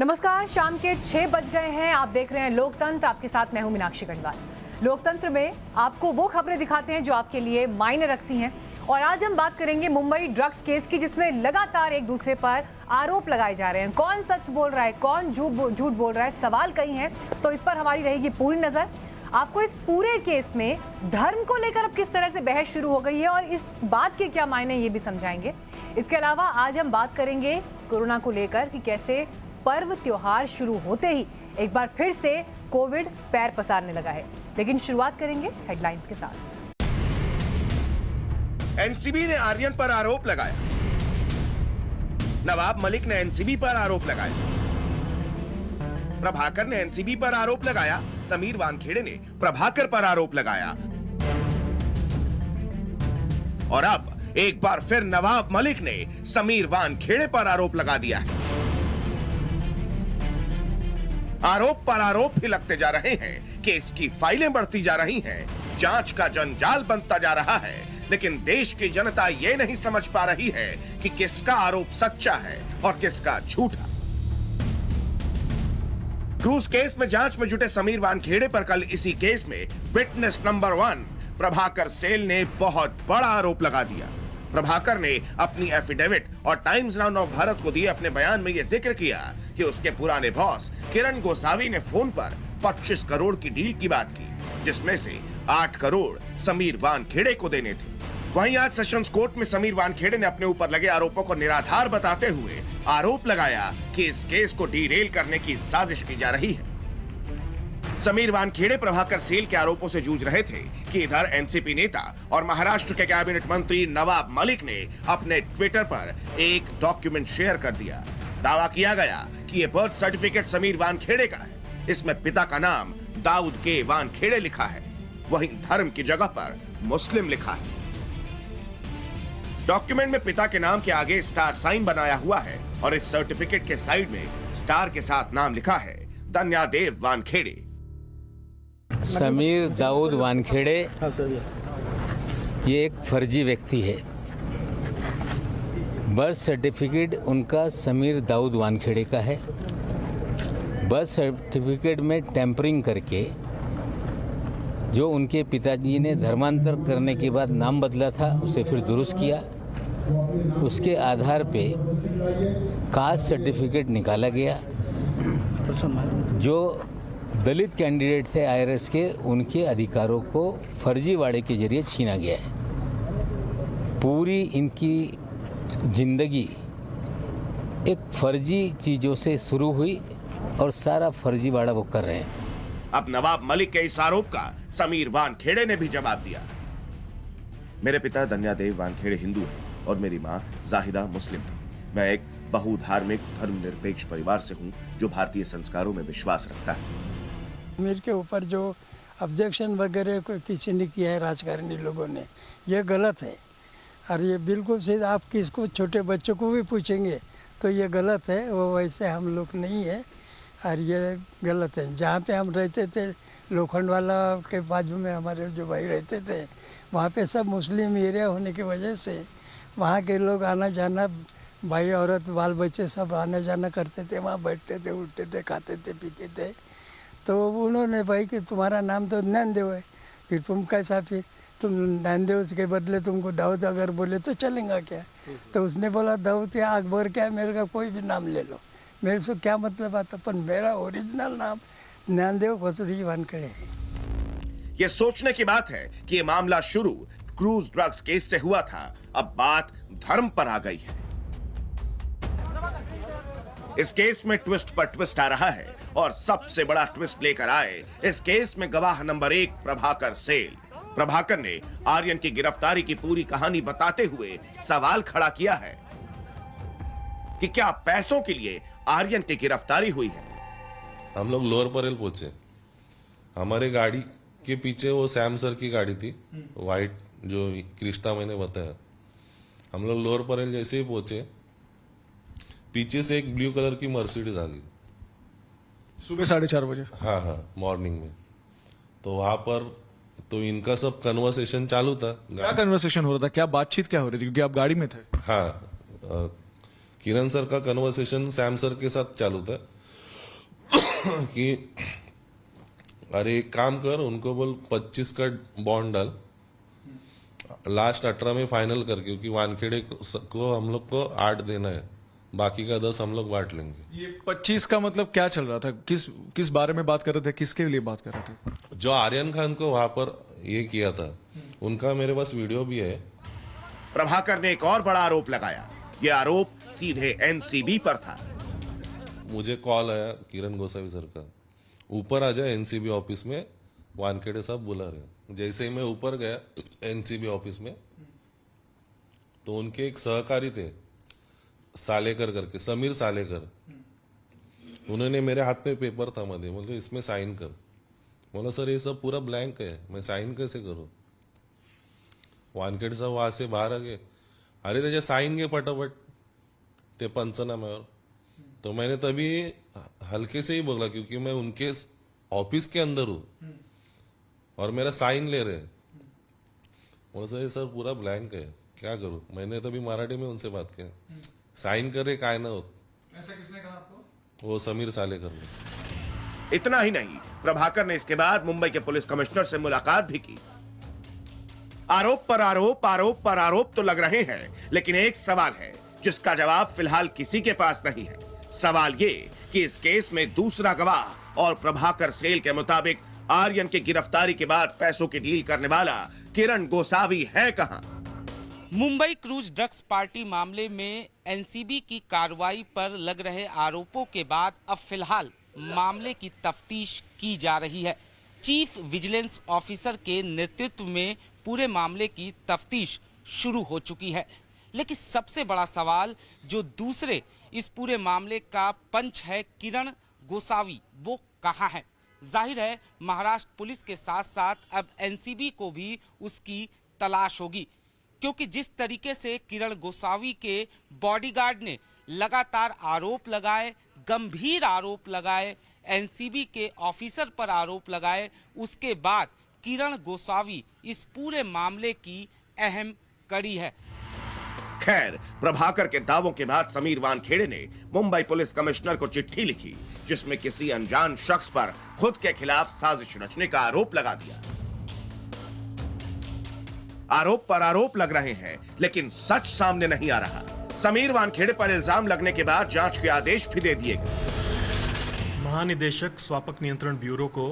नमस्कार, शाम के 6 बज गए हैं। आप देख रहे हैं लोकतंत्र। आपके साथ मैं हूं मीनाक्षी गढ़वाल। लोकतंत्र में आपको वो खबरें दिखाते हैं जो आपके लिए मायने रखती हैं। और आज हम बात करेंगे मुंबई ड्रग्स केस की, जिसमें लगातार एक दूसरे पर आरोप लगाए जा रहे हैं। कौन सच बोल रहा है, कौन झूठ बोल रहा है, सवाल कई हैं। तो इस पर हमारी रहेगी पूरी नजर। आपको इस पूरे केस में धर्म को लेकर अब किस तरह से बहस शुरू हो गई है और इस बात के क्या मायने, ये भी समझाएंगे। इसके अलावा आज हम बात करेंगे कोरोना को लेकर कि कैसे पर्व त्योहार शुरू होते ही एक बार फिर से कोविड पैर पसारने लगा है। लेकिन शुरुआत करेंगे हेडलाइंस के साथ। एनसीबी ने आर्यन पर आरोप लगाया। नवाब मलिक ने एनसीबी पर आरोप लगाया। प्रभाकर ने एनसीबी पर आरोप लगाया। समीर वानखेड़े ने प्रभाकर पर आरोप लगाया। और अब एक बार फिर नवाब मलिक ने समीर वानखेड़े पर आरोप लगा दिया है। आरोप पर आरोप भी लगते जा रहे हैं, केस की फाइलें बढ़ती जा रही हैं, जांच का जंजाल बनता जा रहा है। लेकिन देश की जनता ये नहीं समझ पा रही है कि किसका आरोप सच्चा है और किसका झूठा। क्रूज केस में जांच में जुटे समीर वानखेड़े पर कल इसी केस में विटनेस नंबर 1 प्रभाकर सेल ने बहुत बड़ा आरोप लगा दिया। प्रभाकर ने अपनी एफिडेविट और टाइम्स नाउ नव भारत को दिए अपने बयान में यह जिक्र किया कि उसके पुराने बॉस किरण गोसावी ने फोन पर 25 करोड़ की डील की बात की, जिसमें से 8 करोड़ समीर वानखेड़े को देने थे। वहीं आज सेशंस कोर्ट में समीर वानखेड़े ने अपने ऊपर लगे आरोपों को निराधार बताते हुए आरोप लगाया कि इस केस को डीरेल करने की साजिश की जा रही है। समीर वानखेड़े प्रभाकर सेल के आरोपों से जूझ रहे थे कि इधर एनसीपी नेता और महाराष्ट्र के कैबिनेट मंत्री नवाब मलिक ने अपने ट्विटर पर एक डॉक्यूमेंट शेयर कर दिया। दावा किया गया कि यह बर्थ सर्टिफिकेट समीर वानखेड़े का है। इसमें पिता का नाम दाऊद के वानखेड़े लिखा है, वहीं धर्म की जगह पर मुस्लिम लिखा है। डॉक्यूमेंट में पिता के नाम के आगे स्टार साइन बनाया हुआ है और इस सर्टिफिकेट के साइड में स्टार के साथ नाम लिखा है धन्यादेव वानखेड़े। समीर दाऊद वानखेड़े ये एक फर्जी व्यक्ति है। बर्थ सर्टिफिकेट उनका समीर दाऊद वानखेड़े का है। बर्थ सर्टिफिकेट में टेम्परिंग करके जो उनके पिताजी ने धर्मांतर करने के बाद नाम बदला था, उसे फिर दुरुस्त किया। उसके आधार पे कास्ट सर्टिफिकेट निकाला गया। जो दलित कैंडिडेट थे आईआरएस के, उनके अधिकारों को फर्जीवाड़े के जरिए छीना गया है। पूरी इनकी जिंदगी एक फर्जी चीजों से शुरू हुई और सारा फर्जीवाड़ा वो कर रहे हैं। अब नवाब मलिक के इस आरोप का समीर वानखेड़े ने भी जवाब दिया। मेरे पिता धन्यादेव वानखेड़े हिंदू हैं और मेरी मां जाहिदा मुस्लिम थी। मैं एक बहुधार्मिक धर्मनिरपेक्ष परिवार से हूं जो भारतीय संस्कारों में विश्वास रखता है। मेरे के ऊपर जो ऑब्जेक्शन वगैरह किसी ने किया है राजकारणी लोगों ने, ये गलत है। और ये बिल्कुल सीधा आप किसको छोटे बच्चों को भी पूछेंगे तो ये गलत है। वो वैसे हम लोग नहीं है और ये गलत है। जहाँ पे हम रहते थे लोखंडवाला के बाजू में हमारे जो भाई रहते थे, वहाँ पे सब मुस्लिम एरिया होने की वजह से वहाँ के लोग आना जाना, भाई औरत बाल बच्चे सब आना जाना करते थे। वहाँ बैठते थे, उठते थे, खाते थे, पीते थे। तो उन्होंने भाई कि तुम्हारा नाम तो ज्ञानदेव है, फिर तुम कैसा, फिर तुम ज्ञानदेव के बदले तुमको दाऊद अगर बोले तो चलेगा क्या? तो उसने बोला दाऊद या अकबर क्या, मेरे का कोई भी नाम ले लो, मेरे से क्या मतलब आता, पर मेरा ओरिजिनल नाम ज्ञानदेव खसूरी वानखेड़े है। ये सोचने की बात है कि ये मामला शुरू क्रूज ड्रग्स केस से हुआ था, अब बात धर्म पर आ गई है। इस केस में ट्विस्ट पर ट्विस्ट आ रहा है और सबसे बड़ा ट्विस्ट लेकर आए इस केस में गवाह नंबर 1 प्रभाकर सेल। प्रभाकर ने आर्यन की गिरफ्तारी की पूरी कहानी बताते हुए सवाल खड़ा किया है कि क्या पैसों के लिए आर्यन की गिरफ्तारी हुई है। हम लोग लोअर परेल पहुंचे। हमारे गाड़ी के पीछे वो सैम सर की गाड़ी थी, व्हाइट, जो क्रिस्टा मैंने बताया। हम लोग लोअर परेल जैसे ही पहुंचे, पीछे से एक ब्लू कलर की मर्सिडीज आ गई सुबह 4:30 बजे। हाँ, मॉर्निंग में। तो वहां पर तो इनका सब कन्वर्सेशन चालू था। क्या कन्वर्सेशन हो रहा था, क्या बातचीत क्या हो रही थी, क्योंकि आप गाड़ी में थे? हाँ, किरण सर का कन्वर्सेशन सैम सर के साथ चालू था कि अरे एक काम कर, उनको बोल 25 का बॉन्ड डाल, लास्ट 18 में फाइनल कर, क्योंकि वानखेड़े को हम लोग को 8 देना है, बाकी का 10 हम लोग बांट लेंगे। ये 25 का मतलब क्या चल रहा था? किस बारे में बात कर रहे थे? किसके लिए बात कर रहे थे? जो आर्यन खान को वहां पर ये किया था, उनका मेरे पास वीडियो भी है। प्रभाकर ने एक और बड़ा आरोप लगाया। यह आरोप सीधे एनसीबी पर था। मुझे कॉल आया किरण गोसावी सर का, ऊपर आ जाए एनसीबी ऑफिस में, वानखेड़े साहब बुला रहे। जैसे ही मैं ऊपर गया एनसीबी ऑफिस में, तो उनके एक सहकारी थे सालेकर करके, समीर सालेकर, उन्होंने मेरे हाथ में पेपर था मध्य, मतलब इसमें साइन कर। बोला सर ये सब पूरा ब्लैंक है, मैं साइन कैसे करूं? वानखेड़े साहब वहां से बाहर आ गए, अरे त्याचे साइन घे फटाफट ते पंचनाम्यावर। तो मैंने तभी हल्के से ही बोला, क्योंकि मैं उनके ऑफिस के अंदर हूं और मेरा साइन ले रहे। बोला सर पूरा ब्लैंक है, क्या करूं? मैंने तभी मराठी में उनसे बात किया, साइन करे काय ना हो। ऐसा किसने कहा आपको? वो समीर सालेकर ने। इतना ही नहीं, प्रभाकर ने इसके बाद मुंबई के पुलिस कमिश्नर से मुलाकात भी की। आरोप पर आरोप, आरोप पर आरोप तो लग रहे हैं, लेकिन एक सवाल है जिसका जवाब फिलहाल किसी के पास नहीं है। सवाल ये कि इस केस में दूसरा गवाह और प्रभाकर सेल के मुताबिक आर्यन की गिरफ्तारी के बाद पैसों की डील करने वाला किरण गोसावी है कहां? मुंबई क्रूज ड्रग्स पार्टी मामले में एनसीबी की कार्रवाई पर लग रहे आरोपों के बाद अब फिलहाल मामले की तफ्तीश की जा रही है। चीफ विजिलेंस ऑफिसर के नेतृत्व में पूरे मामले की तफ्तीश शुरू हो चुकी है, लेकिन सबसे बड़ा सवाल जो दूसरे इस पूरे मामले का पंच है किरण गोसावी, वो कहाँ है? जाहिर है महाराष्ट्र पुलिस के साथ साथ अब एनसीबी को भी उसकी तलाश होगी, क्योंकि जिस तरीके से किरण गोसावी के बॉडीगार्ड ने लगातार आरोप लगाए, गंभीर आरोप लगाए, एनसीबी के ऑफिसर पर आरोप लगाए, उसके बाद किरण गोसावी इस पूरे मामले की अहम कड़ी है। खैर, प्रभाकर के दावों के बाद समीर वानखेड़े ने मुंबई पुलिस कमिश्नर को चिट्ठी लिखी, जिसमें किसी अनजान शख्स पर खुद के खिलाफ साजिश रचने का आरोप लगा दिया। आरोप पर आरोप लग रहे हैं, लेकिन सच सामने नहीं आ रहा। समीर वानखेड़े पर इल्जाम लगने के बाद जांच के आदेश भी दे दिए गए। महानिदेशक स्वापक नियंत्रण ब्यूरो को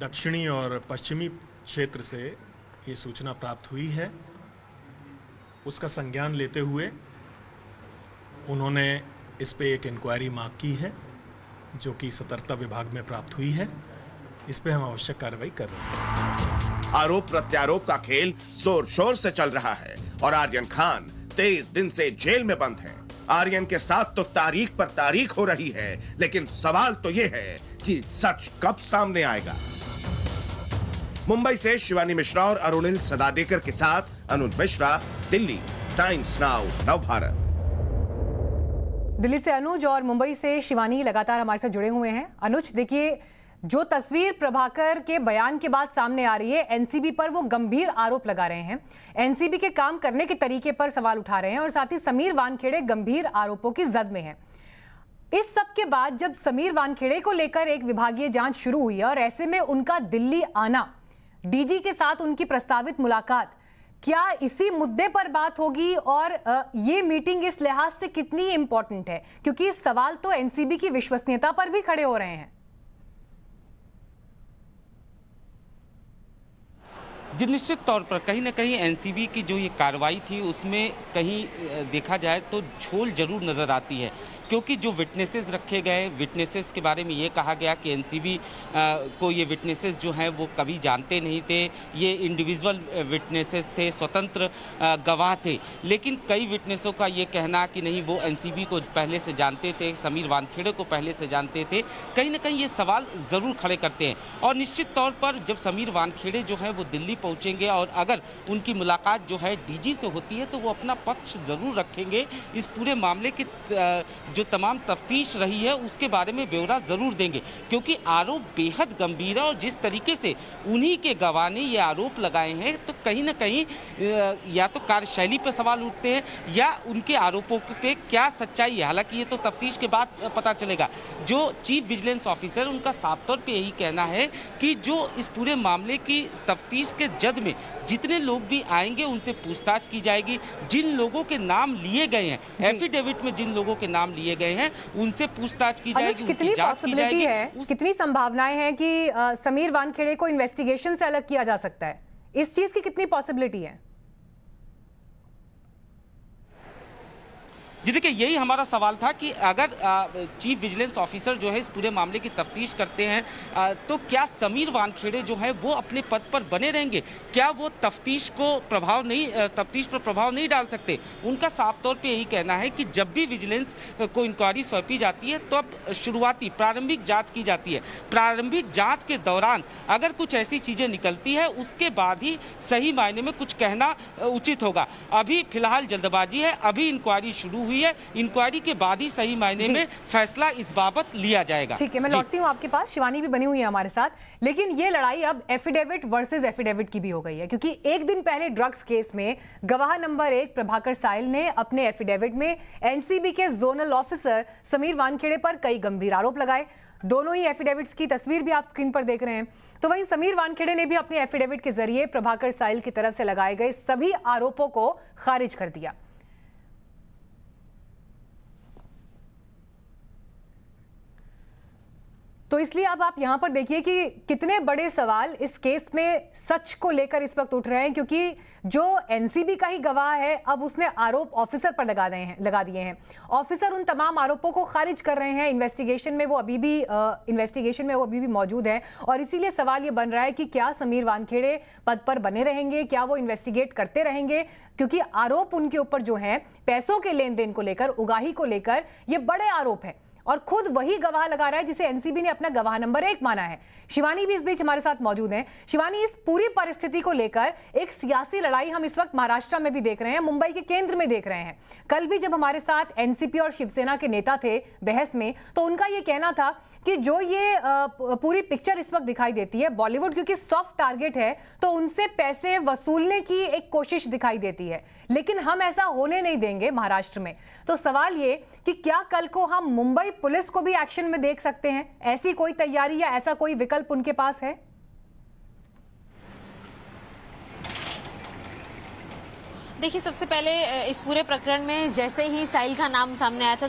दक्षिणी और पश्चिमी क्षेत्र से ये सूचना प्राप्त हुई है। उसका संज्ञान लेते हुए उन्होंने इस पे एक इंक्वायरी मांग की है, जो कि सतर्कता विभाग में प्राप्त हुई है। इस पे हम आवश्यक कार्रवाई कर रहे हैं। आरोप प्रत्यारोप का खेल जोर शोर से चल रहा है और आर्यन खान 23 दिन से जेल में बंद है। आर्यन के साथ तो तारीख पर तारीख हो रही है, लेकिन सवाल तो यह है कि सच कब सामने आएगा। मुंबई से शिवानी मिश्रा और अरुणिल सदाडेकर के साथ अनुज मिश्रा, दिल्ली, टाइम्स नाउ नवभारत। दिल्ली से अनुज और मुंबई से शिवानी लगातार हमारे साथ जुड़े हुए हैं। अनुज, देखिए जो तस्वीर प्रभाकर के बयान के बाद सामने आ रही है, एनसीबी पर वो गंभीर आरोप लगा रहे हैं, एनसीबी के काम करने के तरीके पर सवाल उठा रहे हैं और साथ ही समीर वानखेड़े गंभीर आरोपों की जद में हैं। इस सब के बाद जब समीर वानखेड़े को लेकर एक विभागीय जांच शुरू हुई है और ऐसे में उनका दिल्ली आना, डीजी के साथ उनकी प्रस्तावित मुलाकात, क्या इसी मुद्दे पर बात होगी और ये मीटिंग इस लिहाज से कितनी इंपॉर्टेंट है, क्योंकि सवाल तो एनसीबी की विश्वसनीयता पर भी खड़े हो रहे हैं। जी, निश्चित तौर पर कहीं ना कहीं एनसीबी की जो ये कार्रवाई थी उसमें कहीं देखा जाए तो झोल जरूर नज़र आती है, क्योंकि जो विटनेसेस रखे गए, विटनेसेस के बारे में ये कहा गया कि एनसीबी को ये विटनेसेस जो हैं वो कभी जानते नहीं थे, ये इंडिविजुअल विटनेसेस थे, स्वतंत्र गवाह थे। लेकिन कई विटनेसों का ये कहना कि नहीं, वो एनसीबी को पहले से जानते थे, समीर वानखेड़े को पहले से जानते थे। कहीं ना कहीं ये सवाल ज़रूर खड़े करते हैं और निश्चित तौर पर जब समीर वानखेड़े जो है वो दिल्ली पहुंचेंगे और अगर उनकी मुलाकात जो है डीजी से होती है तो वो अपना पक्ष जरूर रखेंगे। इस पूरे मामले की जो तमाम तफ्तीश रही है उसके बारे में ब्यौरा जरूर देंगे, क्योंकि आरोप बेहद गंभीर है और जिस तरीके से उन्हीं के गवाह ने ये आरोप लगाए हैं तो कहीं ना कहीं या तो कार्यशैली पर सवाल उठते हैं या उनके आरोपों पे क्या सच्चाई है। हालांकि ये तो तफ्तीश के बाद पता चलेगा। जो चीफ विजिलेंस ऑफिसर, उनका साफ तौर पे यही कहना है कि जो इस पूरे मामले की तफ्तीश के जद में जितने लोग भी आएंगे उनसे पूछताछ की जाएगी। जिन लोगों के नाम लिए गए हैं, एफिडेविट में जिन लोगों के नाम लिए गए हैं, उनसे पूछताछ की जाएगी, कितनी पॉसिबिलिटी है, कितनी संभावनाएं हैं कि समीर वानखेड़े को इन्वेस्टिगेशन से अलग किया जा सकता है? इस चीज की कितनी पॉसिबिलिटी है? जी देखिए, यही हमारा सवाल था कि अगर चीफ विजिलेंस ऑफिसर जो है इस पूरे मामले की तफ्तीश करते हैं तो क्या समीर वानखेड़े जो है वो अपने पद पर बने रहेंगे? क्या वो तफ्तीश पर प्रभाव नहीं डाल सकते? उनका साफ तौर पे यही कहना है कि जब भी विजिलेंस को इंक्वायरी सौंपी जाती है तो अब शुरुआती प्रारंभिक जांच की जाती है। प्रारंभिक जांच के दौरान अगर कुछ ऐसी चीजें निकलती है उसके बाद ही सही मायने में कुछ कहना उचित होगा। अभी फिलहाल जल्दबाजी है, अभी इंक्वायरी शुरू हुई है, इंक्वायरी के बाद ही सही मायने में फैसला इस बाबत लिया जाएगा। ठीक है, मैं लौटती हूँ आपके पास। शिवानी भी बनी हुई है हमारे साथ, लेकिन ये लड़ाई अब एफिडेविट वर्सेस एफिडेविट की भी हो गई है, क्योंकि एक दिन पहले ड्रग्स केस में गवाह नंबर 1 प्रभाकर साइल ने अपने एफिडेविट में एनसीबी के जोनल ऑफिसर समीर वानखेड़े पर कई गंभीर आरोप लगाए। दोनों ही एफिडेविट्स की तस्वीर भी आप स्क्रीन पर देख रहे हैं। तो वहीं समीर वानखेड़े ने भी अपने एफिडेविट के जरिए प्रभाकर साइल की तरफ से लगाए गए सभी आरोपों को खारिज कर दिया। तो इसलिए अब आप यहां पर देखिए कि कितने बड़े सवाल इस केस में सच को लेकर इस वक्त उठ रहे हैं, क्योंकि जो एनसीबी का ही गवाह है अब उसने आरोप ऑफिसर पर लगा दिए हैं। ऑफिसर उन तमाम आरोपों को खारिज कर रहे हैं। इन्वेस्टिगेशन में वो अभी भी मौजूद है और इसीलिए सवाल ये बन रहा है कि क्या समीर वानखेड़े पद पर बने रहेंगे, क्या वो इन्वेस्टिगेट करते रहेंगे, क्योंकि आरोप उनके ऊपर जो है पैसों के लेन देन को लेकर, उगाही को लेकर, ये बड़े आरोप है और खुद वही गवाह लगा रहा है जिसे एनसीबी ने अपना गवाह नंबर 1 माना है। शिवानी भी इस बीच हमारे साथ मौजूद हैं। शिवानी, इस पूरी परिस्थिति को लेकर एक सियासी लड़ाई हम इस वक्त महाराष्ट्र में भी देख रहे हैं, मुंबई के केंद्र में देख रहे हैं। कल भी जब हमारे साथ एनसीपी और शिवसेना के नेता थे बहस में, तो उनका यह कहना था कि जो ये पूरी पिक्चर इस वक्त दिखाई देती है, बॉलीवुड क्योंकि सॉफ्ट टारगेट है तो उनसे पैसे वसूलने की एक कोशिश दिखाई देती है, लेकिन हम ऐसा होने नहीं देंगे महाराष्ट्र में। तो सवाल ये कि क्या कल को हम मुंबई पुलिस को भी एक्शन में देख सकते हैं? ऐसी कोई तैयारी या ऐसा कोई विकल्प उनके पास है? देखिए, सबसे पहले इस पूरे प्रकरण में जैसे ही साहिल का नाम सामने आया था,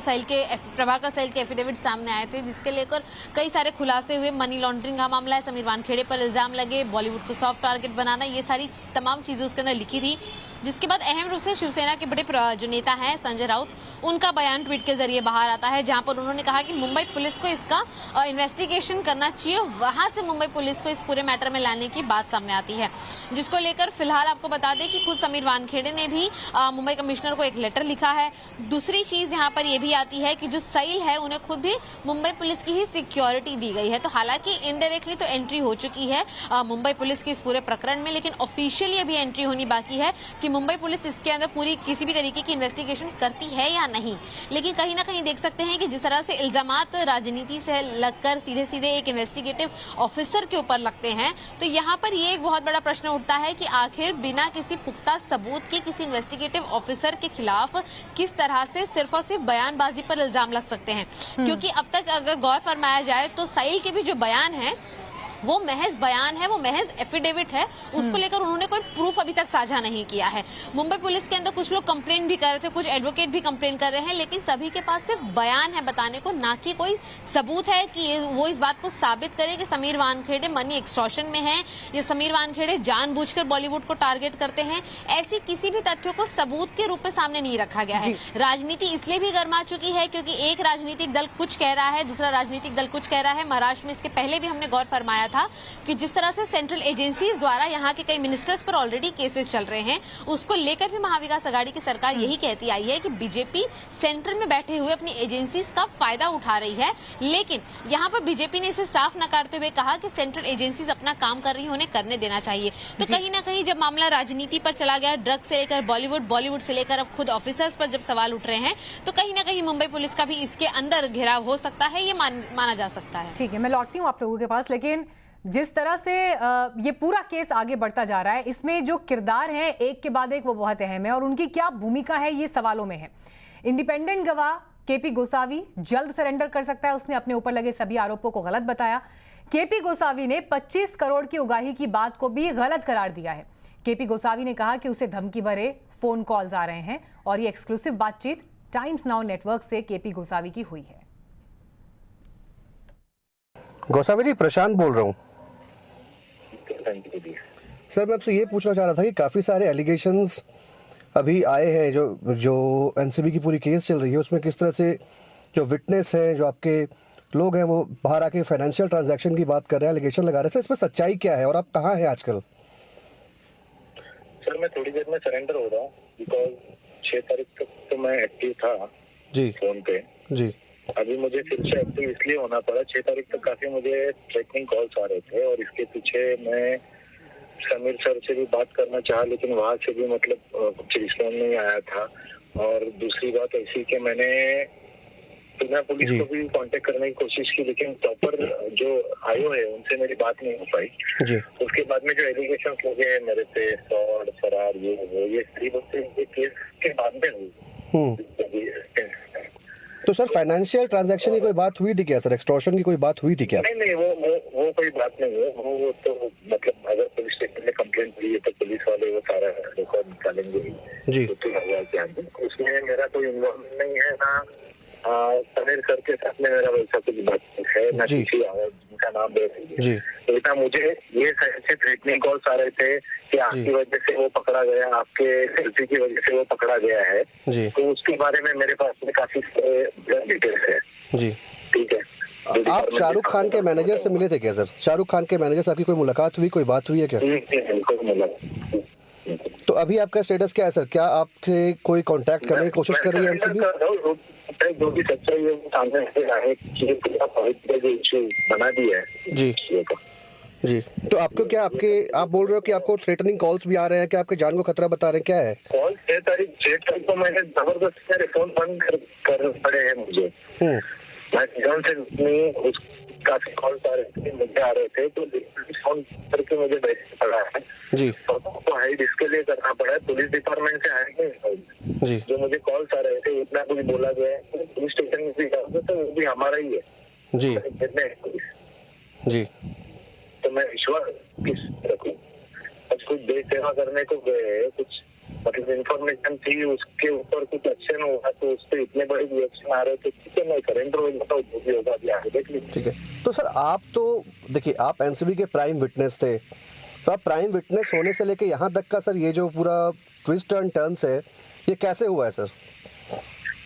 प्रभाकर साहिल के एफिडेविट सामने आए थे, जिसके लेकर कई सारे खुलासे हुए। मनी लॉन्ड्रिंग का मामला है, समीर वानखेड़े पर इल्जाम लगे, बॉलीवुड को सॉफ्ट टारगेट बनाना, ये सारी तमाम चीजें उसके अंदर लिखी थी। जिसके बाद अहम रूप से शिवसेना के बड़े जो नेता हैं संजय राउत, उनका बयान ट्वीट के जरिए बाहर आता है, जहां पर उन्होंने कहा कि मुंबई पुलिस को इसका इन्वेस्टिगेशन करना चाहिए। वहां से मुंबई पुलिस को इस पूरे मैटर में लाने की बात सामने आती है, जिसको लेकर फिलहाल आपको बता दें कि खुद समीर वानखेड़े ने भी मुंबई कमिश्नर को एक लेटर लिखा है। दूसरी चीज यहाँ पर यह भी आती है कि जो साइल है उन्हें खुद भी मुंबई पुलिस की ही सिक्योरिटी दी गई है। तो हालांकि इनडायरेक्टली तो एंट्री हो चुकी है मुंबई पुलिस की इस पूरे प्रकरण में, लेकिन ऑफिशियली अभी एंट्री होनी बाकी है कि मुंबई पुलिस इसके अंदर पूरी किसी भी तरीके की इन्वेस्टिगेशन करती है या नहीं। लेकिन कहीं ना कहीं देख सकते हैं कि जिस तरह से इल्जामात राजनीति से लगकर सीधे सीधे एक इन्वेस्टिगेटिव ऑफिसर के ऊपर लगते हैं, तो यहाँ पर ये एक बहुत बड़ा प्रश्न उठता है कि आखिर बिना किसी पुख्ता सबूत के किसी इन्वेस्टिगेटिव ऑफिसर के खिलाफ किस तरह से सिर्फ और सिर्फ बयानबाजी पर इल्जाम लग सकते हैं। क्योंकि अब तक अगर गौर फरमाया जाए तो साहिल के भी जो बयान है वो महज बयान है, वो महज एफिडेविट है, उसको लेकर उन्होंने कोई प्रूफ अभी तक साझा नहीं किया है। मुंबई पुलिस के अंदर कुछ लोग कंप्लेन भी कर रहे थे, कुछ एडवोकेट भी कंप्लेन कर रहे हैं, लेकिन सभी के पास सिर्फ बयान है बताने को, ना कि कोई सबूत है कि वो इस बात को साबित करे कि समीर वानखेड़े मनी एक्सटॉर्शन में है या समीर वानखेड़े जानबूझकर बॉलीवुड को टारगेट करते हैं। ऐसी किसी भी तथ्यों को सबूत के रूप में सामने नहीं रखा गया है। राजनीति इसलिए भी गर्मा चुकी है क्योंकि एक राजनीतिक दल कुछ कह रहा है, दूसरा राजनीतिक दल कुछ कह रहा है। महाराष्ट्र में इसके पहले भी हमने गौर फरमाया था कि जिस तरह से सेंट्रल एजेंसीज द्वारा यहाँ के कई मिनिस्टर्स पर ऑलरेडी केसेस चल रहे हैं, उसको लेकर भी महाविकास आघाड़ी की सरकार यही कहती आई है कि बीजेपी सेंट्रल में बैठे हुए अपनी एजेंसीज का फायदा उठा रही है। लेकिन यहाँ पर बीजेपी ने इसे साफ नकारते हुए कहा कि सेंट्रल एजेंसीज अपना काम कर रही है, उन्हें करने देना चाहिए। तो कहीं ना कहीं जब मामला राजनीति पर चला गया, ड्रग्स से लेकर बॉलीवुड से लेकर अब खुद ऑफिसर्स पर जब सवाल उठ रहे हैं, तो कहीं ना कहीं मुंबई पुलिस का भी इसके अंदर घेराव हो सकता है, ये माना जा सकता है। ठीक है, मैं लौटती हूँ आप लोगों के पास, लेकिन जिस तरह से ये पूरा केस आगे बढ़ता जा रहा है, इसमें जो किरदार हैं एक के बाद एक वो बहुत अहम है और उनकी क्या भूमिका है ये सवालों में है। इंडिपेंडेंट गवाह केपी गोसावी जल्द सरेंडर कर सकता है, उसने अपने ऊपर लगे सभी आरोपों को गलत बताया। केपी गोसावी ने 25 करोड़ की उगाही की बात को भी गलत करार दिया है। केपी गोसावी ने कहा कि उसे धमकी भरे फोन कॉल्स आ रहे हैं और ये एक्सक्लूसिव बातचीत टाइम्स नाउ नेटवर्क से केपी गोसावी की हुई है। गोसावी जी, प्रशांत बोल रहा हूँ सर। मैं आपसे ये पूछना चाह रहा था कि काफ़ी सारे एलिगेशंस अभी आए हैं, जो एनसीबी की पूरी केस चल रही है उसमें किस तरह से जो विटनेस हैं, जो आपके लोग हैं, वो बाहर आके फाइनेंशियल ट्रांजैक्शन की बात कर रहे हैं, एलिगेशन लगा रहे हैं। इसमें सच्चाई क्या है और आप कहाँ हैं आजकल? सर मैं थोड़ी देर में सरेंडर हो रहा हूँ, बिकॉज 6 तारीख तक तो मैं एक्टिव था जी फोन पे जी। अभी मुझे फिर से एक्टिव इसलिए होना पड़ा, 6 तारीख तक काफी मुझे थ्रेटनिंग कॉल्स आ रहे थे और इसके पीछे मैं समीर सर से भी बात करना चाहा, लेकिन वहां से भी मतलब कुछ रिस्पॉन्स नहीं आया था। और दूसरी बात ऐसी कि मैंने बिना पुलिस को भी कांटेक्ट करने की कोशिश की, लेकिन प्रॉपर जो आयो है उनसे मेरी बात नहीं हो पाई जी। उसके बाद में जो एलिगेशन लगे हैं मेरे पे, फ्रॉड, फरार, ये सारी बातें केस के बाद में हुई। तो सर फाइनेंशियल ट्रांजैक्शन की कोई बात हुई थी क्या सर? एक्सटॉर्शन की कोई बात हुई थी क्या? नहीं, वो कोई बात नहीं है। वो तो मतलब अगर पुलिस स्टेशन में कंप्लेंट हुई है तो पुलिस वाले वो सारा रिकॉर्ड निकालेंगे जी। उसमें मेरा कोई इन्वॉल्वमेंट नहीं है, ना समीर सर के साथ में मेरा वैसा कुछ बात है, ना किसी जिनका नाम दे रही है जी। इतना मुझे ये साइड से थ्रेटनिंग कॉल्स आ रहे थे कि आपकी वजह से वो पकड़ा गया, आपके सेल्फी की वजह से वो पकड़ा गया है जी। तो उसके बारे में मेरे पास में काफी सारे डिटेल्स है जी। ठीक है। आप शाहरुख खान के मैनेजर से मिले थे क्या सर? शाहरुख खान के मैनेजर से आपकी कोई मुलाकात हुई, कोई बात हुई है क्या? तो अभी आपका स्टेटस क्या है सर? क्या आपसे कोई कांटेक्ट करने की कोशिश कर रही है एनसीबी? जो भी सच्चाई है वो सामने से आए कि जो इशू बना दिया है जी जी। तो आपको क्या आप बोल रहे हो कि आपको थ्रेटनिंग कॉल्स भी आ रहे हैं, क्या आपके जान को खतरा बता रहे हैं, क्या है? कॉल 6 तारीख को मैंने जबरदस्ती मेरे फोन बंद कर पड़े हैं मुझे। मैं जीवन से नहीं काफी कॉल्स आ रहे थे, मुझे आ रहे थे, तो फोन करके मुझे बैठना पड़ा है जी। तो हाइड इसके लिए करना पड़ा है, पुलिस डिपार्टमेंट से हाइड नहीं जी। जो मुझे कॉल्स आ रहे थे इतना कुछ बोला गया है, पुलिस स्टेशन में भी जाओगे तो वो भी हमारा ही है जी जी। तो मैं विश्वास किस रखूं? अब कुछ देश सेवा करने को गए, कुछ मतलब इन्फॉर्मेशन थी, उसके ऊपर कुछ एक्शन हुआ तो उस पर इतने बड़े रिएक्शन आ रहे थे। ठीक है, मैं सरेंडर हो जाता हूँ, जो भी होगा अभी आगे देख लीजिए। ठीक है। तो सर आप तो देखिए, आप एनसीबी के प्राइम विटनेस थे, तो आप प्राइम विटनेस होने से लेके यहाँ तक का सर ये जो पूरा ट्विस्ट एंड टर्न्स है, ये कैसे हुआ है सर?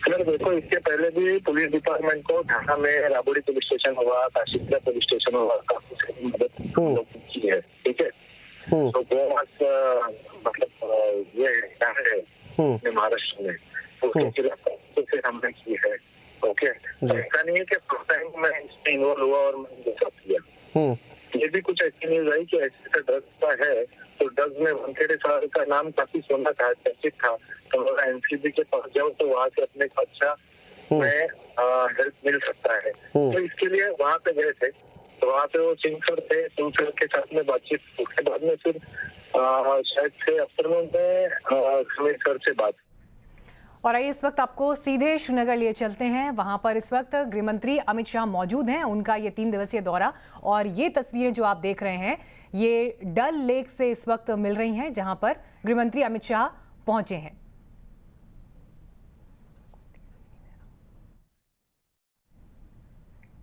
सर देखो, इसके पहले भी पुलिस डिपार्टमेंट को ढाका में राबड़ी पुलिस स्टेशन हुआ, काशीपुरा पुलिस स्टेशन हुआ, काफी मदद की है। ठीक है, तो गोवा मतलब ये है महाराष्ट्र में, उससे हमने की है। ओके, ऐसा नहीं है कि फर्स्ट टाइम मैं इसमें इन्वॉल्व हुआ और मैंने साथ किया। ये भी कुछ ऐसी न्यूज आई कि ऐसे ड्रग्स का है, तो ड्रग्स में वंकेड़े साहब का नाम काफी सुना था, चर्चित था, तो मेरा एनसीबी के पास जाओ तो वहाँ से अपने को अच्छा में हेल्प मिल सकता है। तो इसके लिए वहाँ पे गए थे, तो वहाँ पे वो सिंह सर थे, सिंह सर के साथ में बातचीत, उसके बाद में फिर शायद से आफ्टरनून में समीर सर से बात। और आइए इस वक्त आपको सीधे श्रीनगर लिए चलते हैं। वहां पर इस वक्त गृहमंत्री अमित शाह मौजूद हैं, उनका ये 3 दिवसीय दौरा, और ये तस्वीरें जो आप देख रहे हैं ये डल लेक से इस वक्त मिल रही हैं, जहां पर गृहमंत्री अमित शाह पहुंचे हैं।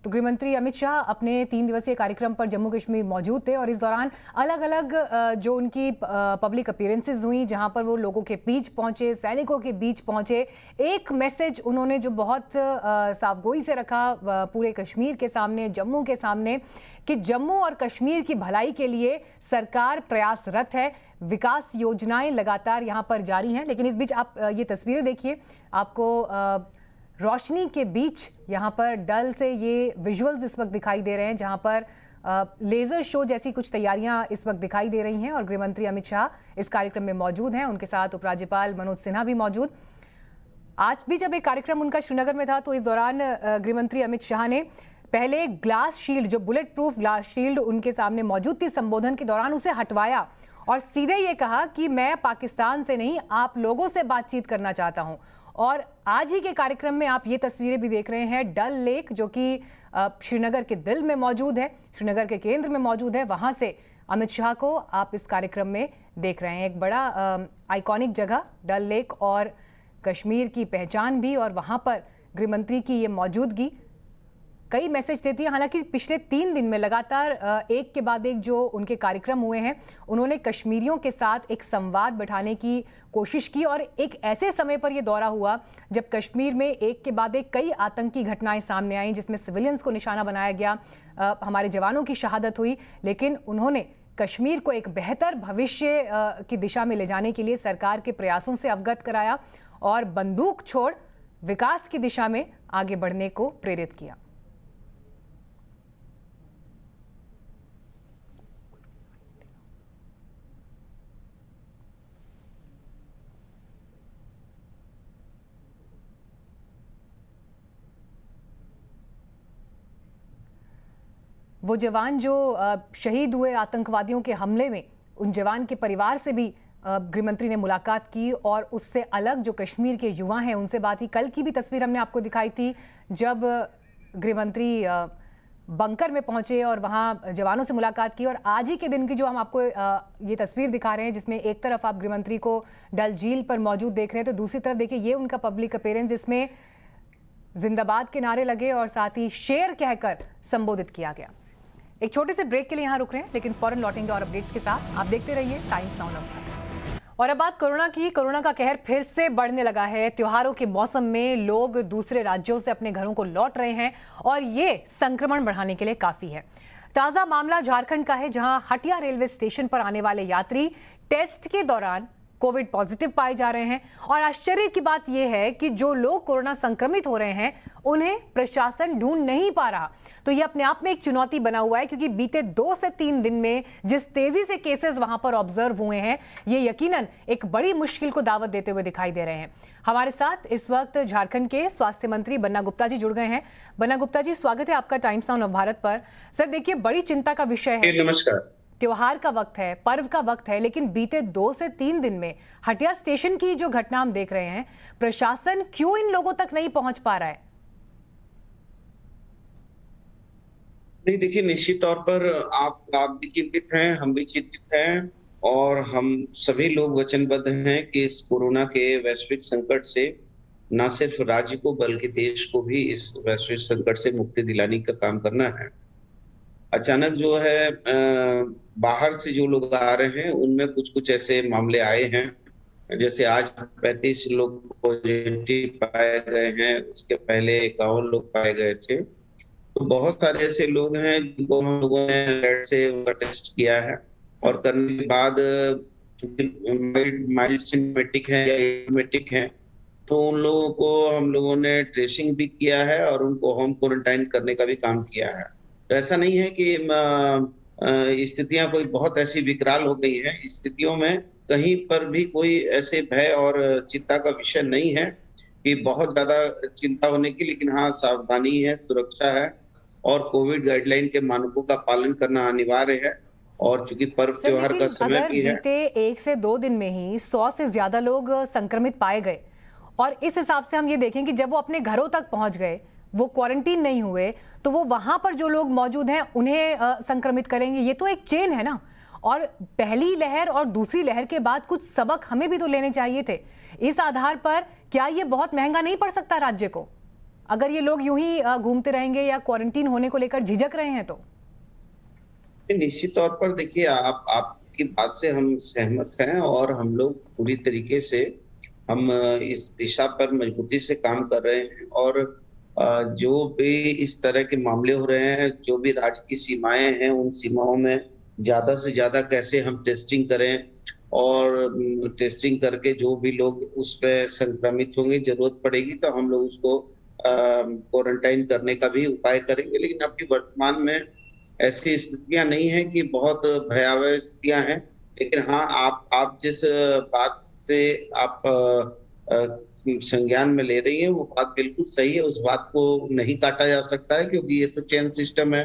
तो गृहमंत्री अमित शाह अपने 3 दिवसीय कार्यक्रम पर जम्मू कश्मीर मौजूद थे और इस दौरान अलग अलग जो उनकी पब्लिक अपीयरेंसेस हुई, जहां पर वो लोगों के बीच पहुंचे, सैनिकों के बीच पहुंचे, एक मैसेज उन्होंने जो बहुत साफगोई से रखा पूरे कश्मीर के सामने, जम्मू के सामने, कि जम्मू और कश्मीर की भलाई के लिए सरकार प्रयासरत है, विकास योजनाएं लगातार यहां पर जारी हैं। लेकिन इस बीच आप ये तस्वीरें देखिए, आपको रोशनी के बीच यहाँ पर डल से ये विजुअल्स इस वक्त दिखाई दे रहे हैं, जहाँ पर लेजर शो जैसी कुछ तैयारियां इस वक्त दिखाई दे रही हैं और गृहमंत्री अमित शाह इस कार्यक्रम में मौजूद हैं। उनके साथ उपराज्यपाल मनोज सिन्हा भी मौजूद। आज भी जब एक कार्यक्रम उनका श्रीनगर में था तो इस दौरान गृहमंत्री अमित शाह ने पहले ग्लास शील्ड, जो बुलेट प्रूफ ग्लास शील्ड उनके सामने मौजूद थी, संबोधन के दौरान उसे हटवाया और सीधे ये कहा कि मैं पाकिस्तान से नहीं, आप लोगों से बातचीत करना चाहता हूं। और आज ही के कार्यक्रम में आप ये तस्वीरें भी देख रहे हैं, डल लेक जो कि श्रीनगर के दिल में मौजूद है, श्रीनगर के केंद्र में मौजूद है, वहां से अमित शाह को आप इस कार्यक्रम में देख रहे हैं। एक बड़ा आइकॉनिक जगह डल लेक और कश्मीर की पहचान भी, और वहां पर गृहमंत्री की ये मौजूदगी कई मैसेज देती है। हालांकि पिछले 3 दिन में लगातार एक के बाद एक जो उनके कार्यक्रम हुए हैं, उन्होंने कश्मीरियों के साथ एक संवाद बैठाने की कोशिश की और एक ऐसे समय पर यह दौरा हुआ जब कश्मीर में एक के बाद एक कई आतंकी घटनाएं सामने आई, जिसमें सिविलियंस को निशाना बनाया गया, हमारे जवानों की शहादत हुई। लेकिन उन्होंने कश्मीर को एक बेहतर भविष्य की दिशा में ले जाने के लिए सरकार के प्रयासों से अवगत कराया और बंदूक छोड़ विकास की दिशा में आगे बढ़ने को प्रेरित किया। वो जवान जो शहीद हुए आतंकवादियों के हमले में, उन जवान के परिवार से भी गृहमंत्री ने मुलाकात की और उससे अलग जो कश्मीर के युवा हैं उनसे बात की। कल की भी तस्वीर हमने आपको दिखाई थी जब गृहमंत्री बंकर में पहुंचे और वहां जवानों से मुलाकात की, और आज ही के दिन की जो हम आपको ये तस्वीर दिखा रहे हैं, जिसमें एक तरफ आप गृहमंत्री को डल झील पर मौजूद देख रहे हैं तो दूसरी तरफ देखिए ये उनका पब्लिक अपीयरेंस, जिसमें जिंदाबाद के नारे लगे और साथ ही शेर कहकर संबोधित किया गया। एक छोटे से ब्रेक के लिए यहाँ रुक रहे हैं, लेकिन फौरन लौटेंगे और अपडेट्स के साथ। आप देखते रहिए टाइम्स नाउ भारत। और अब बात कोरोना की। कोरोना का कहर फिर से बढ़ने लगा है। त्योहारों के मौसम में लोग दूसरे राज्यों से अपने घरों को लौट रहे हैं और ये संक्रमण बढ़ाने के लिए काफी है। ताजा मामला झारखंड का है, जहां हटिया रेलवे स्टेशन पर आने वाले यात्री टेस्ट के दौरान कोविड पॉजिटिव पाए जा रहे हैं। और आश्चर्य की बात यह है कि जो लोग कोरोना संक्रमित हो रहे हैं उन्हें प्रशासन ढूंढ नहीं पा रहा। तो यह अपने आप में एक चुनौती बना हुआ है, क्योंकि बीते 2 से 3 दिन में जिस तेजी से केसेस वहां पर ऑब्जर्व हुए हैं, ये यकीनन एक बड़ी मुश्किल को दावत देते हुए दिखाई दे रहे हैं। हमारे साथ इस वक्त झारखंड के स्वास्थ्य मंत्री बन्ना गुप्ता जी जुड़ गए हैं। बन्ना गुप्ता जी, स्वागत है आपका टाइम्स नाउ भारत पर। सर देखिए, बड़ी चिंता का विषय है। नमस्कार। त्योहार का वक्त है, पर्व का वक्त है, लेकिन बीते 2 से 3 दिन में हटिया स्टेशन की जो घटना हम देख रहे हैं, प्रशासन क्यों इन लोगों तक नहीं पहुंच पा रहा है? नहीं, देखिए, निश्चित तौर पर आप भी चिंतित हैं, हम भी चिंतित हैं और हम सभी लोग वचनबद्ध हैं कि इस कोरोना के वैश्विक संकट से न सिर्फ राज्य को बल्कि देश को भी इस वैश्विक संकट से मुक्ति दिलाने का काम करना है। अचानक जो है बाहर से जो लोग आ रहे हैं उनमें कुछ ऐसे मामले आए हैं, जैसे आज 35 लोग पॉजिटिव पाए गए हैं, उसके पहले 51 लोग पाए गए थे। तो बहुत सारे ऐसे लोग हैं जिनको हम लोगों ने लैब से टेस्ट किया है और करने के बाद माइल्ड सिम्पटोमेटिक है या एसिम्प्टोमेटिक है, तो उन लोगों को हम लोगों ने ट्रेसिंग भी किया है और उनको होम क्वारंटाइन करने का भी काम किया है। तो ऐसा नहीं है कि स्थितियां कोई बहुत ऐसी विकराल हो गई हैं। स्थितियों में कहीं पर भी कोई ऐसे भय और चिंता का विषय नहीं है कि बहुत ज्यादा चिंता होने की, लेकिन हाँ, सावधानी है, सुरक्षा है और कोविड गाइडलाइन के मानकों का पालन करना अनिवार्य है। और चूंकि पर्व त्योहार का समय भी है, बीते 1 से 2 दिन में ही 100 से ज्यादा लोग संक्रमित पाए गए और इस हिसाब से हम ये देखें कि जब वो अपने घरों तक पहुंच गए, वो क्वारंटीन नहीं हुए, तो वो वहां पर जो लोग मौजूद हैं उन्हें संक्रमित करेंगे। ये तो एक चेन है ना। और पहली लहर और दूसरी लहर के बाद कुछ सबक हमें भी तो लेने चाहिए थे। इस आधार पर क्या ये बहुत महंगा नहीं पड़ सकता राज्य को? अगर ये लोग यूं ही घूमते रहेंगे या क्वारंटीन होने को लेकर झिझक रहे हैं तो? निश्चित तौर पर देखिए, आपकी बात से हम सहमत हैं और हम लोग पूरी तरीके से हम इस दिशा पर मजबूती से काम कर रहे हैं। और जो भी इस तरह के मामले हो रहे हैं, जो भी राज्य की सीमाएं हैं, उन सीमाओं में ज्यादा से ज्यादा कैसे हम टेस्टिंग करें और टेस्टिंग करके जो भी लोग उस पर संक्रमित होंगे, जरूरत पड़ेगी तो हम लोग उसको क्वारंटाइन करने का भी उपाय करेंगे। लेकिन अभी वर्तमान में ऐसी स्थितियां नहीं है कि बहुत भयावह स्थितियां हैं। लेकिन हाँ, आप जिस बात से आप संज्ञान में ले रही है वो बात बिल्कुल सही है। उस बात को नहीं काटा जा सकता है, क्योंकि ये तो चेन सिस्टम है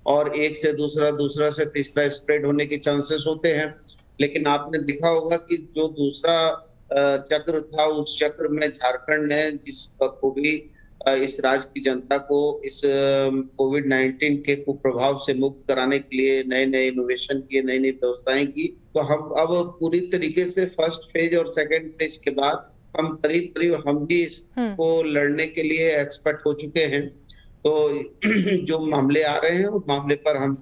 और एक से दूसरा, दूसरा से तीसरा स्प्रेड होने के चांसेस होते हैं। लेकिन आपने देखा होगा कि जो दूसरा चक्र था, उस चक्र में झारखंड ने जिस बखूबी इस राज्य की जनता को इस कोविड-19 के कुप्रभाव से मुक्त कराने के लिए नए नए इनोवेशन किए, नई नई व्यवस्थाएं की। तो हम अब पूरी तरीके से फर्स्ट फेज और सेकंड फेज के बाद हम करीब हम भी इसको लड़ने के लिए एक्सपर्ट हो चुके हैं। तो जो मामले आ रहे हैं, उस मामले पर हम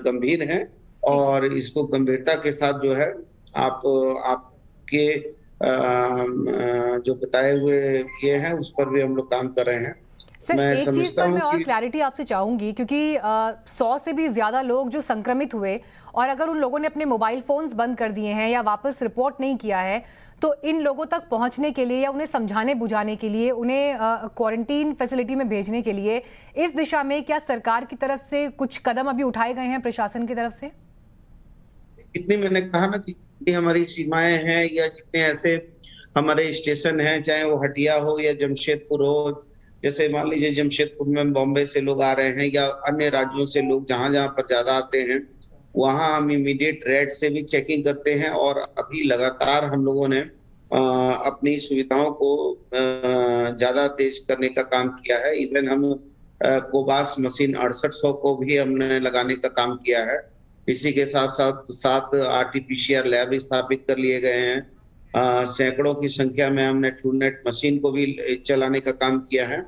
गंभीर हैं और इसको गंभीरता के साथ जो है आपके जो बताए हुए ये हैं उस पर भी हम लोग काम कर रहे हैं। सर, एक चीज पर मैं और क्लैरिटी आपसे चाहूंगी, क्योंकि 100 से भी ज्यादा लोग जो संक्रमित हुए और अगर उन लोगों ने अपने मोबाइल फोन्स बंद कर दिए हैं या वापस रिपोर्ट नहीं किया है, तो इन लोगों तक पहुंचने के लिए या उन्हें समझाने बुझाने के लिए, उन्हें क्वारंटीन फैसिलिटी में भेजने के लिए इस दिशा में क्या सरकार की तरफ से कुछ कदम अभी उठाए गए हैं, प्रशासन की तरफ से? जितनी मैंने कहा ना कि जितनी हमारी सीमाएं हैं या जितने ऐसे हमारे स्टेशन हैं, चाहे वो हटिया हो या जमशेदपुर हो, जैसे मान लीजिए जमशेदपुर में बॉम्बे से लोग आ रहे हैं या अन्य राज्यों से लोग जहां जहां पर ज्यादा आते हैं, वहां हम इमीडिएट रेड से भी चेकिंग करते हैं। और अभी लगातार हम लोगों ने अपनी सुविधाओं को ज्यादा तेज करने का काम किया है। इवन हम कोबास मशीन 6800 को भी हमने लगाने का काम किया है। इसी के साथ साथ 7 RT-PCR लैब स्थापित कर लिए गए हैं। सैकड़ों की संख्या में हमने ट्रूनेट मशीन को भी चलाने का काम किया है।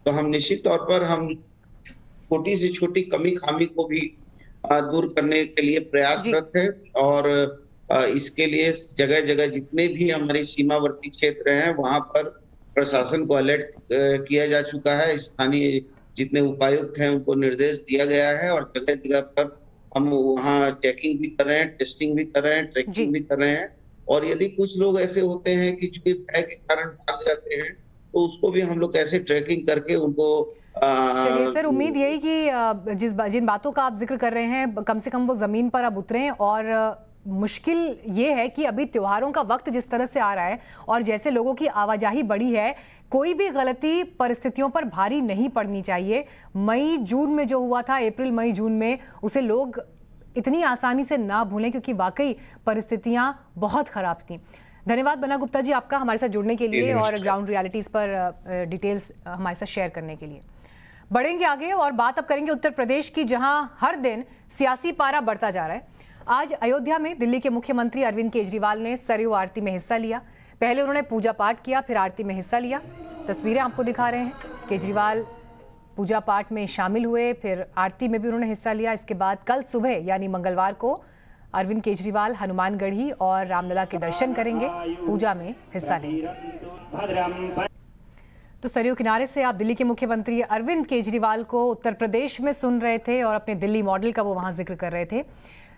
तो हम निश्चित तौर पर हम छोटी से छोटी कमी खामी को भी दूर करने के लिए प्रयासरत है। और इसके लिए जगह जगह जितने भी हमारी सीमावर्ती क्षेत्र हैं वहां पर प्रशासन को अलर्ट किया जा चुका है। स्थानीय जितने उपायुक्त हैं उनको निर्देश दिया गया है और जगह जगह पर हम वहाँ चेकिंग भी कर रहे हैं, टेस्टिंग भी कर रहे हैं, ट्रैकिंग भी कर रहे हैं। और यदि कुछ लोग ऐसे होते हैं कि जो भय के कारण भाग जाते हैं, तो उसको भी हम लोग ऐसे ट्रैकिंग करके उनको चलिए सर, उम्मीद यही कि जिन बातों का आप जिक्र कर रहे हैं कम से कम वो जमीन पर अब उतरें। और मुश्किल ये है कि अभी त्योहारों का वक्त जिस तरह से आ रहा है और जैसे लोगों की आवाजाही बढ़ी है, कोई भी गलती परिस्थितियों पर भारी नहीं पड़नी चाहिए। मई जून में जो हुआ था, अप्रैल मई जून में, उसे लोग इतनी आसानी से ना भूलें क्योंकि वाकई परिस्थितियां बहुत खराब थी। धन्यवाद बना गुप्ता जी आपका हमारे साथ जुड़ने के लिए और ग्राउंड रियलिटीज पर डिटेल्स हमारे साथ शेयर करने के लिए। बढ़ेंगे आगे और बात अब करेंगे उत्तर प्रदेश की, जहां हर दिन सियासी पारा बढ़ता जा रहा है। आज अयोध्या में दिल्ली के मुख्यमंत्री अरविंद केजरीवाल ने सरयू आरती में हिस्सा लिया। पहले उन्होंने पूजा पाठ किया, फिर आरती में हिस्सा लिया। तस्वीरें आपको दिखा रहे हैं। केजरीवाल पूजा पाठ में शामिल हुए, फिर आरती में भी उन्होंने हिस्सा लिया। इसके बाद कल सुबह यानी मंगलवार को अरविंद केजरीवाल हनुमानगढ़ी और रामलला के दर्शन करेंगे, पूजा में हिस्सा लेंगे। तो सरयू किनारे से आप दिल्ली के मुख्यमंत्री अरविंद केजरीवाल को उत्तर प्रदेश में सुन रहे थे और अपने दिल्ली मॉडल का वो वहां जिक्र कर रहे थे।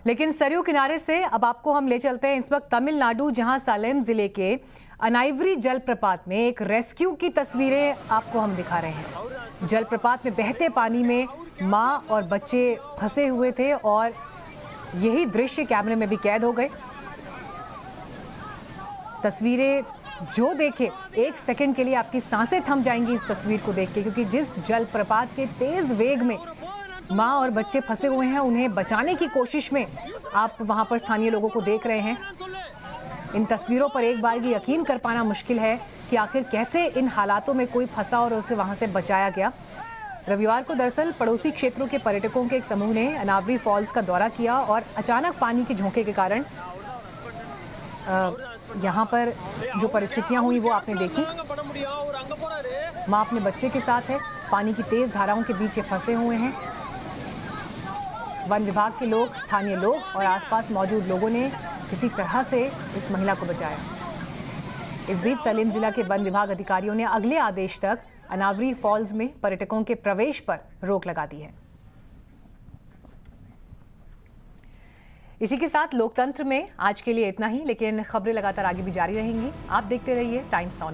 लेकिन सरयू किनारे से अब आपको हम ले चलते हैं इस वक्त तमिलनाडु, जहां सालेम जिले के अनाइवरी जलप्रपात में एक रेस्क्यू की तस्वीरें आपको हम दिखा रहे हैं। जलप्रपात में बहते पानी में मां और बच्चे फंसे हुए थे और यही दृश्य कैमरे में भी कैद हो गए। तस्वीरें जो देखे, एक सेकंड के लिए आपकी सांसें थम जाएंगी इस तस्वीर को देख के, क्योंकि जिस जलप्रपात के तेज वेग में मां और बच्चे फंसे हुए हैं, उन्हें बचाने की कोशिश में आप वहां पर स्थानीय लोगों को देख रहे हैं। इन तस्वीरों पर एक बार ये यकीन कर पाना मुश्किल है कि आखिर कैसे इन हालातों में कोई फंसा और उसे वहां से बचाया गया। रविवार को दरअसल पड़ोसी क्षेत्रों के पर्यटकों के एक समूह ने अनावरी फॉल्स का दौरा किया और अचानक पानी के झोंके के कारण यहाँ पर जो परिस्थितियां हुई वो आपने देखी। मां अपने बच्चे के साथ है, पानी की तेज धाराओं के बीच ये फंसे हुए हैं। वन विभाग के लोग, स्थानीय लोग और आसपास मौजूद लोगों ने किसी तरह से इस महिला को बचाया। इस बीच सलेम जिला के वन विभाग अधिकारियों ने अगले आदेश तक अनावरी फॉल्स में पर्यटकों के प्रवेश पर रोक लगा दी है। इसी के साथ लोकतंत्र में आज के लिए इतना ही, लेकिन खबरें लगातार आगे भी जारी रहेंगी। आप देखते रहिए टाइम्स नाउ।